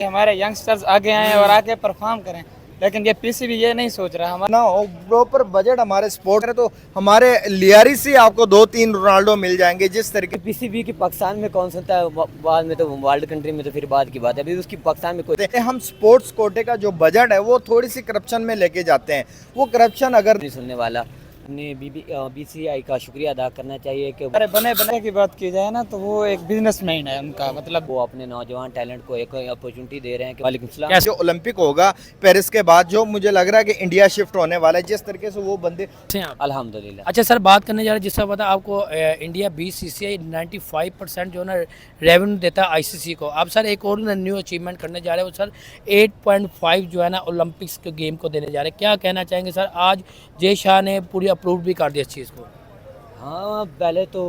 हमारे यंगस्टर्स आगे आएं और आके परफॉर्म करें, लेकिन ये पीसीबी ये नहीं सोच रहा हमारा ना हो प्रॉपर बजट हमारे स्पोर्ट है, तो हमारे लियारी से आपको 2-3 रोनाल्डो मिल जाएंगे जिस तरीके। पीसीबी की पाकिस्तान में कौन सुनता है, बाद में तो वर्ल्ड कंट्री में तो फिर बाद की बात है, अभी उसकी पाकिस्तान में कोई हम स्पोर्ट्स कोटे का जो बजट है वो थोड़ी सी करप्शन में लेके जाते हैं। वो करप्शन अगर नहीं सुनने वाला। हमने बीसीसीआई का शुक्रिया अदा करना चाहिए कि अरे बने बने की बात की जाए ना तो वो एक बिजनेसमैन है उनका, मतलब वो अपने नौजवान टैलेंट को एक अपॉर्चुनिटी दे रहे हैं कि वालेकुम सलाम। जो ओलंपिक होगा पेरिस के बाद, जो मुझे लग रहा है कि इंडिया शिफ्ट होने वाला है, जिस तरीके से वो बंदे अल्हम्दुलिल्लाह। अच्छा सर, बात करने जा रहे हैं जिससे पता आपको इंडिया बीसीसीआई 95% जो है ना रेवेन्यू देता है आईसीसी को। अब सर एक और न्यू अचीवमेंट करने जा रहे हैं, वो सर 8.5 जो है ना ओलंपिक्स के गेम को देने जा रहे हैं। क्या कहना चाहेंगे सर? आज जय शाह ने पूरी अप्रूव भी कर दिया इस चीज़ को। हाँ, पहले तो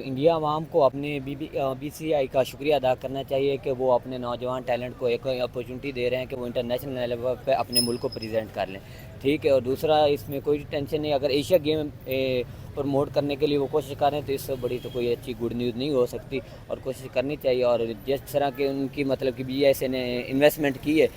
इंडिया आवाम को अपने बीसीसीआई का शुक्रिया अदा करना चाहिए कि वो अपने नौजवान टैलेंट को एक अपॉर्चुनिटी दे रहे हैं कि वो इंटरनेशनल लेवल पे अपने मुल्क को प्रेजेंट कर लें। ठीक है, और दूसरा इसमें कोई टेंशन नहीं, अगर एशिया गेम प्रमोट करने के लिए वो कोशिश कर रहे हैं तो इससे बड़ी तो कोई अच्छी गुड न्यूज़ नहीं हो सकती, और कोशिश करनी चाहिए। और जिस तरह के उनकी मतलब कि बीएसए ने इन्वेस्टमेंट की है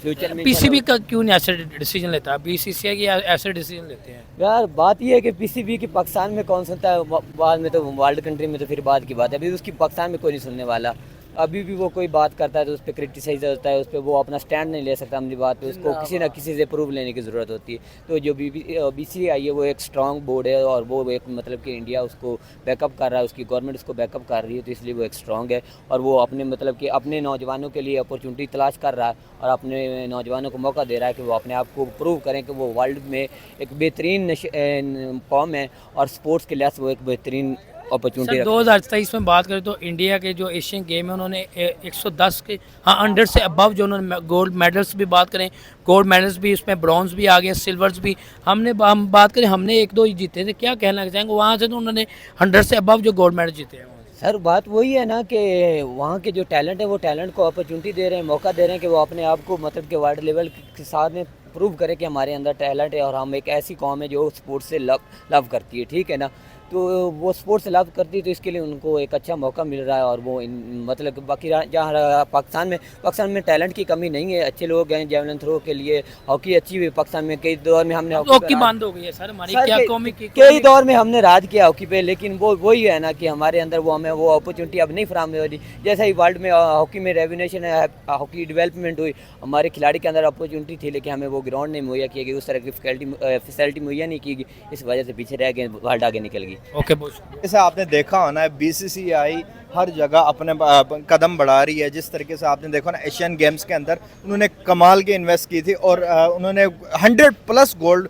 फ्यूचर में, पीसीबी का क्यों नहीं ऐसे डिसीजन लेता है? बीसीसीआई की ऐसे डिसीजन लेते हैं। यार बात ये है कि पीसीबी की पाकिस्तान में कौन सुनता है, बाद में तो वर्ल्ड कंट्री में तो फिर बाद की बात है, अभी उसकी पाकिस्तान में कोई नहीं सुनने वाला। अभी भी वो कोई बात करता है तो उस पर क्रिटिसाइज होता है, उस पर वो अपना स्टैंड नहीं ले सकता अपनी बात पे, उसको किसी ना किसी से प्रूफ लेने की ज़रूरत होती है। तो जो बीसीसीआई है वो एक स्ट्रॉन्ग बोर्ड है, और वो एक मतलब कि इंडिया उसको बैकअप कर रहा है, उसकी गवर्नमेंट उसको बैकअप कर रही है, तो इसलिए वो एक स्ट्रॉन्ग है। और वो अपने मतलब कि अपने नौजवानों के लिए अपॉर्चुनिटी तलाश कर रहा है, और अपने नौजवानों को मौका दे रहा है कि वो अपने आप को प्रूव करें कि वो वर्ल्ड में एक बेहतरीन कौम है, और स्पोर्ट्स के लिहाज से वो एक बेहतरीन अपॉर्चुनिटी। 2023 में बात करें तो इंडिया के जो एशियन गेम है उन्होंने 110 के 100 से अबव जो उन्होंने गोल्ड मेडल्स भी बात करें, गोल्ड मेडल्स भी, उसमें ब्रॉन्ज भी आ गए, सिल्वर्स भी। हम बात करें हमने 1-2 ही जीते थे। क्या कहना चाहेंगे वहाँ से? तो उन्होंने 100 से अबव जो गोल्ड मेडल जीते हैं। सर बात वही है ना कि वहाँ के जो टैलेंट है वो टैलेंट को अपॉर्चुनिटी दे रहे हैं, मौका दे रहे हैं कि वो अपने आप को मतलब कि वर्ल्ड लेवल के साथ में प्रूव करें कि हमारे अंदर टैलेंट है, और हम एक ऐसी कौम है जो स्पोर्ट्स से लव करती है। ठीक है ना, तो वो स्पोर्ट्स से लव करती है, तो इसके लिए उनको एक अच्छा मौका मिल रहा है। और वो मतलब कि बाकी जहाँ पाकिस्तान में टैलेंट की कमी नहीं है, अच्छे लोग हैं जेवलिन थ्रो के लिए, हॉकी अच्छी हुई पाकिस्तान में, कई दौर में हमने हॉकी बंद हो गई है सर हमारी, क्या कौमी कई दौर में हमने राज किया हॉकी पे, लेकिन वो वही है ना कि हमारे अंदर वो हमें वो अपॉर्चुनिटी अब नहीं फराहम हो रही। जैसा ही वर्ल्ड में हॉकी में रेवोल्यूशन है, हॉकी डेवलपमेंट हुई, हमारे खिलाड़ी के अंदर अपॉर्चुनिटी थी, लेकिन हमें वो ग्राउंड नहीं मुहैया किया गई, उस तरह की फैसिलिटी मुहैया नहीं की गई, इस वजह से पीछे रह गए, वर्ल्ड आगे निकल गई। ओके, बहुत जैसे आपने देखा होना है बीसीसीआई हर जगह अपने कदम बढ़ा रही है। जिस तरीके से आपने देखा ना एशियन गेम्स के अंदर उन्होंने कमाल के इन्वेस्ट की थी, और उन्होंने 100+ गोल्ड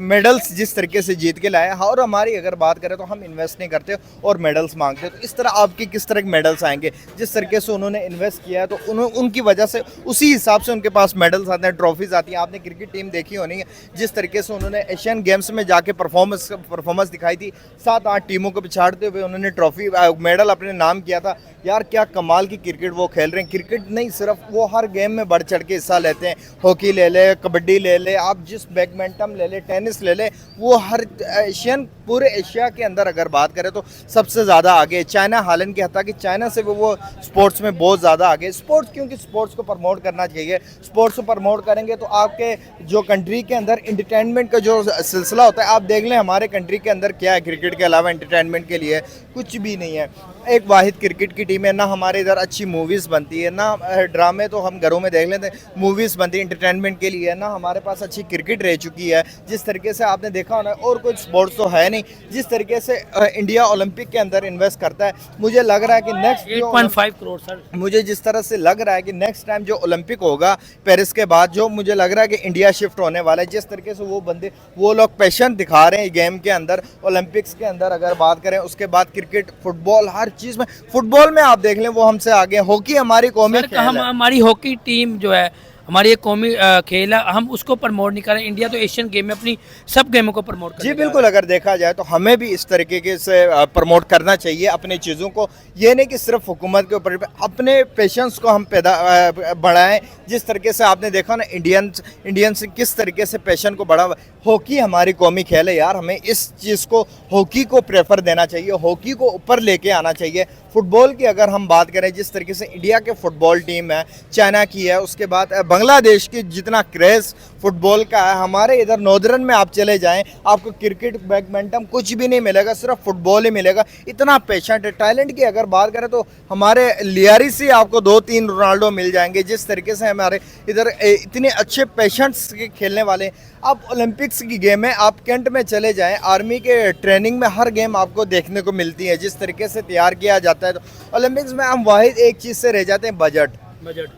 मेडल्स जिस तरीके से जीत के लाए। और हमारी अगर बात करें तो हम इन्वेस्ट नहीं करते और मेडल्स मांगते, तो इस तरह आपकी किस तरह के मेडल्स आएंगे? जिस तरीके से उन्होंने इन्वेस्ट किया है तो उनकी वजह से उसी हिसाब से उनके पास मेडल्स आते हैं, ट्रॉफीज आती हैं। आपने क्रिकेट टीम देखी होनी है, जिस तरीके से उन्होंने एशियन गेम्स में जाके परफॉर्मेंस दिखाई थी, 7-8 टीमों को पिछाड़ते हुए उन्होंने ट्रॉफी मेडल अपने नाम किया था। यार क्या कमाल की क्रिकेट वो खेल रहे हैं। क्रिकेट नहीं सिर्फ, वो हर गेम में बढ़ चढ़ के हिस्सा लेते हैं। हॉकी ले ले, कबड्डी ले ले, आप जिस बैडमिंटन ले ले, टेनिस ले ले, वो हर पूरे एशिया के अंदर अगर बात करें तो सबसे ज़्यादा आगे चाइना, हालांकि हता कि चाइना से वो स्पोर्ट्स में बहुत ज़्यादा आगे। स्पोर्ट्स क्योंकि स्पोर्ट्स को प्रमोट करना चाहिए। स्पोर्ट्स को प्रमोट करेंगे तो आपके जो कंट्री के अंदर इंटरटेनमेंट का जो सिलसिला होता है, आप देख लें हमारे कंट्री के अंदर क्या है क्रिकेट के अलावा इंटरटेनमेंट के लिए कुछ भी नहीं है। एक वाहिद क्रिकेट की टीम है ना, हमारे इधर अच्छी मूवीज़ बनती है ना, ड्रामे तो हम घरों में देख लेते हैं, मूवीज़ बनती है इंटरटेनमेंट के लिए ना, हमारे पास अच्छी क्रिकेट रह चुकी है। जिस तरीके से आपने देखा होना, और कुछ स्पोर्ट्स तो है नहीं। जिस तरीके से इंडिया ओलंपिक के अंदर इन्वेस्ट करता है, मुझे लग रहा है कि नेक्स्ट 8.5 करोड़ सर, मुझे जिस तरह से लग रहा है कि नेक्स्ट टाइम जो ओलंपिक होगा पेरिस के बाद, जो मुझे लग रहा है कि इंडिया शिफ्ट होने वाला है। जिस तरीके से वो लोग पैशन दिखा रहे हैं गेम के अंदर, ओलंपिक्स के अंदर अगर बात करें, उसके बाद क्रिकेट, फुटबॉल, हर चीज़ में, फुटबॉल में आप देख लें वो हमसे आगे। हॉकी हमारी कौमी खेल है। हमारी हॉकी टीम जो है हमारी एक कौमी खेल है, हम उसको प्रमोट नहीं कर रहे। इंडिया तो एशियन गेम में अपनी सब गेमों को प्रमोट कर जी बिल्कुल, अगर देखा जाए तो हमें भी इस तरीके से प्रमोट करना चाहिए अपनी चीज़ों को। ये नहीं कि सिर्फ हुकूमत के ऊपर, अपने पेशेंस को हम पैदा बढ़ाएं। जिस तरीके से आपने देखा ना इंडियंस किस तरीके से पेशेंट को बढ़ा। हॉकी हमारी कौमी खेल है यार, हमें इस चीज़ को हॉकी को प्रेफर देना चाहिए, हॉकी को ऊपर लेके आना चाहिए। फुटबॉल की अगर हम बात करें, जिस तरीके से इंडिया के फुटबॉल टीम है, चाइना की है, उसके बाद बांग्लादेश की जितना क्रेज़ फुटबॉल का है, हमारे इधर नॉर्दर्न में आप चले जाएं आपको क्रिकेट बैडमिंटन कुछ भी नहीं मिलेगा, सिर्फ फुटबॉल ही मिलेगा। इतना पेशेंट है। टैलेंट की अगर बात करें तो हमारे लियारी से आपको 2-3 रोनाल्डो मिल जाएंगे। जिस तरीके से हमारे इधर इतने अच्छे पेशेंट्स के खेलने वाले। अब ओलंपिक्स की गेम है, आप कैंट में चले जाएं, आर्मी के ट्रेनिंग में हर गेम आपको देखने को मिलती है। जिस तरीके से तैयार किया जाता है, तो ओलंपिक्स में हम वाहिद एक चीज़ से रह जाते हैं, बजट।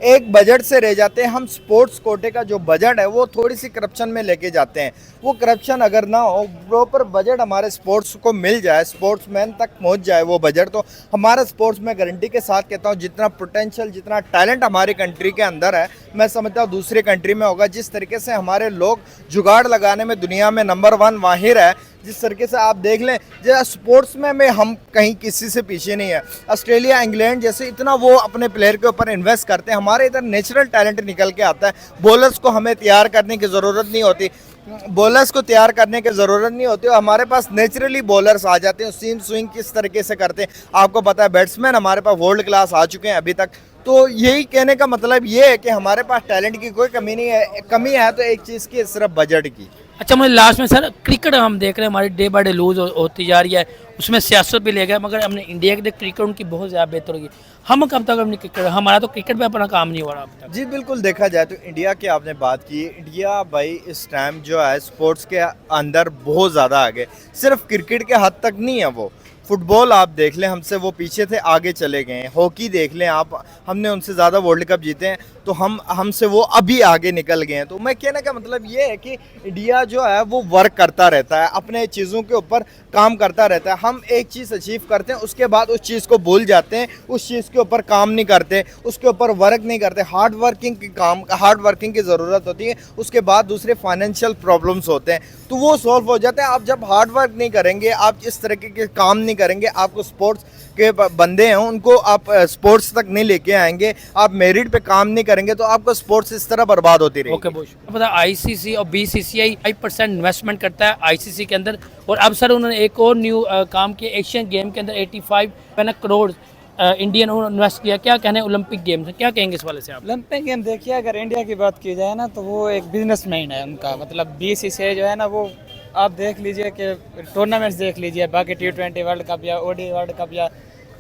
एक बजट से रह जाते हैं हम। स्पोर्ट्स कोटे का जो बजट है वो थोड़ी सी करप्शन में लेके जाते हैं। वो करप्शन अगर ना हो, प्रॉपर बजट हमारे स्पोर्ट्स को मिल जाए, स्पोर्ट्समैन तक पहुंच जाए वो बजट, तो हमारा स्पोर्ट्स में गारंटी के साथ कहता हूँ जितना पोटेंशियल, जितना टैलेंट हमारी कंट्री के अंदर है, मैं समझता हूँ दूसरी कंट्री में होगा। जिस तरीके से हमारे लोग जुगाड़ लगाने में दुनिया में नंबर 1 माहिर है, जिस तरीके से आप देख लें, जैसे स्पोर्ट्स में हम कहीं किसी से पीछे नहीं है। ऑस्ट्रेलिया, इंग्लैंड जैसे इतना वो अपने प्लेयर के ऊपर इन्वेस्ट करते हैं। हमारे इधर नेचुरल टैलेंट निकल के आता है। बॉलर्स को हमें तैयार करने की ज़रूरत नहीं होती, बॉलर्स को तैयार करने की ज़रूरत नहीं होती, और हमारे पास नेचुरली बॉलर्स आ जाते हैं। सीम स्विंग किस तरीके से करते हैं आपको पता है। बैट्समैन हमारे पास वर्ल्ड क्लास आ चुके हैं अभी तक। तो यही कहने का मतलब ये है कि हमारे पास टैलेंट की कोई कमी नहीं है। कमी है तो एक चीज़ की, सिर्फ बजट की। अच्छा, मुझे लास्ट में सर, क्रिकेट हम देख रहे हैं हमारी डे बाय डे लूज होती जा रही है, उसमें सियासत भी ले गया, मगर हमने इंडिया के क्रिकेट उनकी बहुत ज़्यादा बेहतर होगी। हम कब तक अपनी क्रिकेट, हमारा तो क्रिकेट में अपना काम नहीं हो रहा अब तक। जी बिल्कुल, देखा जाए तो इंडिया की आपने बात की, इंडिया भाई इस टाइम जो है स्पोर्ट्स के अंदर बहुत ज़्यादा आगे। सिर्फ क्रिकेट के हद तक नहीं है वो, फुटबॉल आप देख लें, हमसे वो पीछे थे, आगे चले गए हैं। हॉकी देख लें आप, हमने उनसे ज़्यादा वर्ल्ड कप जीते हैं, तो हमसे वो अभी आगे निकल गए हैं। तो मैं कहने का मतलब ये है कि इंडिया जो है वो वर्क करता रहता है, अपने चीज़ों के ऊपर काम करता रहता है। हम एक चीज़ अचीव करते हैं, उसके बाद उस चीज़ को भूल जाते हैं, उस चीज़ के ऊपर काम नहीं करते, उसके ऊपर वर्क नहीं करते। हार्ड वर्किंग की ज़रूरत होती है। उसके बाद दूसरे फाइनेंशियल प्रॉब्लम्स होते हैं, तो वो सॉल्व हो जाते हैं। आप जब हार्ड वर्क नहीं करेंगे, आप इस तरीके के काम नहीं करेंगे, आपको स्पोर्ट्स के बंदे हैं उनको आप स्पोर्ट्स तक नहीं लेके आएंगे, आप मेरिट पे काम नहीं करेंगे, तो आपका स्पोर्ट्स इस तरह बर्बाद होती रहेगी। ओके, बहुत शुक्रिया। पता आईसीसी और बीसीसीआई 5% इन्वेस्टमेंट करता है आईसीसी के अंदर, और अब सर उन्होंने एक और न्यू काम किया, एशियन गेम के अंदर 85 करोड़ इंडियन इन्वेस्ट किया। क्या कहना है ओलंपिक गेम से, क्या कहेंगे इस वाले से आप? ओलंपिक गेम देखिए, अगर इंडिया की बात की जाए ना, तो वो एक बिजनेसमैन है उनका। मतलब बीसीसीआई जो है ना, वो आप देख लीजिए कि टूर्नामेंट्स देख लीजिए, बाकी T20 वर्ल्ड कप या ODI वर्ल्ड कप या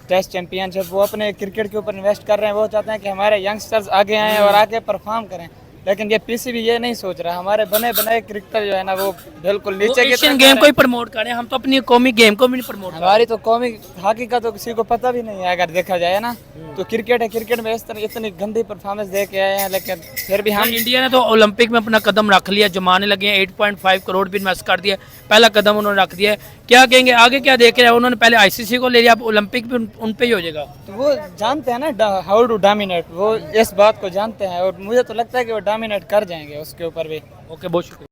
टेस्ट चैंपियनशिप, वो अपने क्रिकेट के ऊपर इन्वेस्ट कर रहे हैं। वो चाहते हैं कि हमारे यंगस्टर्स आगे आएँ और आके परफॉर्म करें। लेकिन ये पीसीबी ये नहीं सोच रहा। हमारे बने बनाए क्रिकेटर जो है ना, वो बिल्कुल नीचे की एशियन तरफ गेम जा को ही रहे हैं। प्रमोट करें, हम तो अपनी कौमी गेम को भी नहीं प्रमोट कर रहे। हमारी तो कौमी हॉकी का तो किसी को पता भी नहीं है अगर देखा जाए ना। तो क्रिकेट है, क्रिकेट में इस तरह इतनी गंदी परफॉर्मेंस दे के आए हैं, लेकिन फिर भी हम इंडिया ने तो ओलंपिक में अपना कदम रख लिया, जमाने लगे हैं, 8.5 करोड़ भी इन्वेस्ट कर दिया, पहला कदम उन्होंने रख दिया है। क्या कहेंगे आगे, क्या देख रहे हैं? उन्होंने पहले आईसीसी को ले लिया, अब ओलंपिक भी उन पे ही हो जाएगा। तो वो जानते हैं ना हाउ टू डोमिनेट, वो इस बात को जानते हैं, और मुझे तो लगता है कि वो डोमिनेट कर जाएंगे उसके ऊपर भी। ओके, बहुत शुक्रिया।